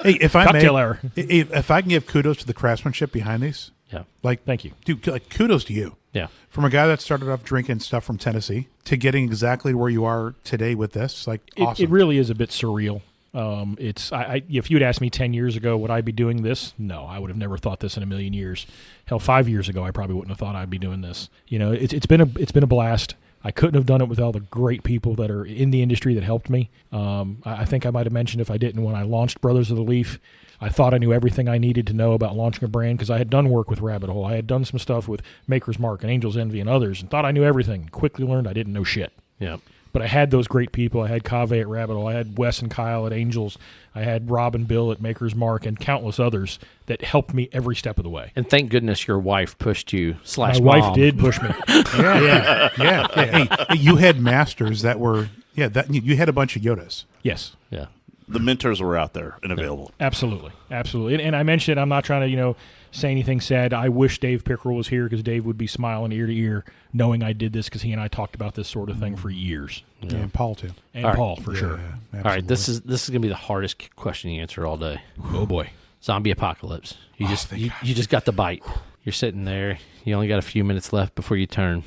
Hey, if I Cocktail hour. If I can give kudos to the craftsmanship behind these, Yeah. like, Thank you. dude, like kudos to you. Yeah. From a guy that started off drinking stuff from Tennessee to getting exactly where you are today with this, like, awesome. It really is a bit surreal. If you'd asked me 10 years ago, would I be doing this? No, I would have never thought this in a million years. Hell, 5 years ago, I probably wouldn't have thought I'd be doing this. It's been a blast. I couldn't have done it with all the great people that are in the industry that helped me. I think I might have mentioned, if I didn't, when I launched Brothers of the Leaf, I thought I knew everything I needed to know about launching a brand because I had done work with Rabbit Hole. I had done some stuff with Maker's Mark and Angel's Envy and others, and thought I knew everything. Quickly learned I didn't know shit. Yeah. But I had those great people. I had Cave at Rabbit Hole. I had Wes and Kyle at Angels. I had Rob and Bill at Maker's Mark and countless others that helped me every step of the way. And thank goodness your wife pushed you / My mom. wife did push me. yeah. Hey, you had masters that were, you had a bunch of Yodas. Yes. Yeah. The mentors were out there and available. Absolutely. And I mentioned, I'm not trying to, say anything sad. I wish Dave Pickerel was here because Dave would be smiling ear to ear knowing I did this because he and I talked about this sort of thing for years. Yeah, and Paul, too. And All right. Paul, for sure. Yeah, All right, this is going to be the hardest question you answer all day. Oh, boy. Zombie apocalypse. You just got the bite. You're sitting there. You only got a few minutes left before you turn.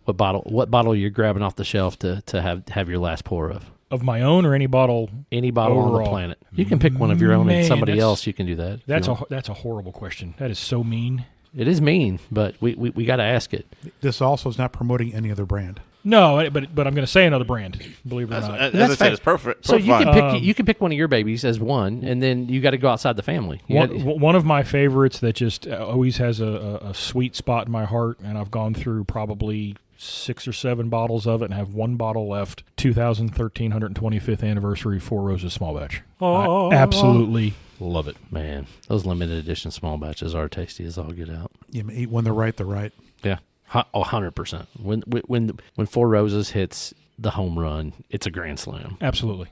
What bottle you're grabbing off the shelf to have your last pour of? Of my own or any bottle? Any bottle on the overall? planet. You can pick one of your own, and Man, somebody else you can do that. That's a horrible question. That is so mean. It is mean, but we got to ask it. This also is not promoting any other brand. No, but I'm going to say another brand. Believe it or not. As I said, it's perfect. So you fine. can pick one of your babies as one, and then you got to go outside the family. One of my favorites that just always has a sweet spot in my heart, and I've gone through probably 6 or 7 bottles of it and have one bottle left. 2013 125th anniversary Four Roses small batch. I absolutely love it. Man, those limited edition small batches are tasty as all get out. Yeah, when they're right, they're right. Yeah, 100%. When Four Roses hits the home run, it's a grand slam. Absolutely.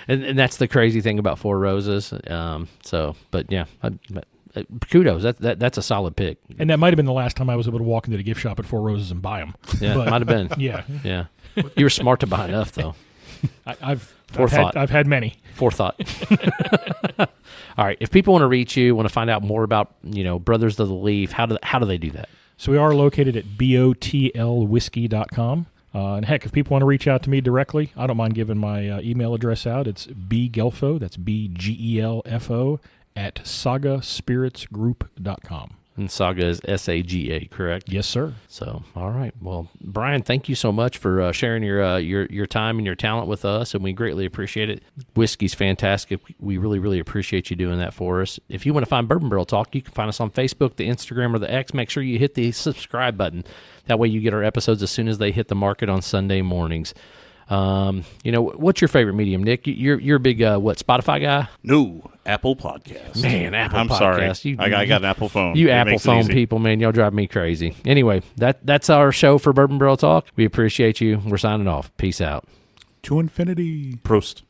and that's the crazy thing about Four Roses. But yeah, kudos. That's a solid pick. And that might have been the last time I was able to walk into the gift shop at Four Roses and buy them. Yeah, might have been. Yeah. Yeah. You were smart to buy enough, though. I've Forethought. I've had many. Forethought. All right. If people want to reach you, want to find out more about, Brothers of the Leaf, how do they do that? So we are located at botlwhiskey.com. And heck, if people want to reach out to me directly, I don't mind giving my email address out. It's bgelfo, that's BGELFO, at sagaspiritsgroup.com. And Saga is SAGA, correct? Yes, sir. So, all right. Well, Brian, thank you so much for sharing your time and your talent with us, and we greatly appreciate it. Whiskey's fantastic. We really, really appreciate you doing that for us. If you want to find Bourbon Barrel Talk, you can find us on Facebook, the Instagram, or the X. Make sure you hit the subscribe button. That way you get our episodes as soon as they hit the market on Sunday mornings. What's your favorite medium, Nick? You're a big Spotify guy? No, Apple Podcast. Man, Apple I'm Podcast. sorry. I got an Apple phone. You It Apple makes it phone easy. people, man, y'all drive me crazy. Anyway, that's our show for Bourbon Barrel Talk. We appreciate you. We're signing off. Peace out. To infinity. Prost.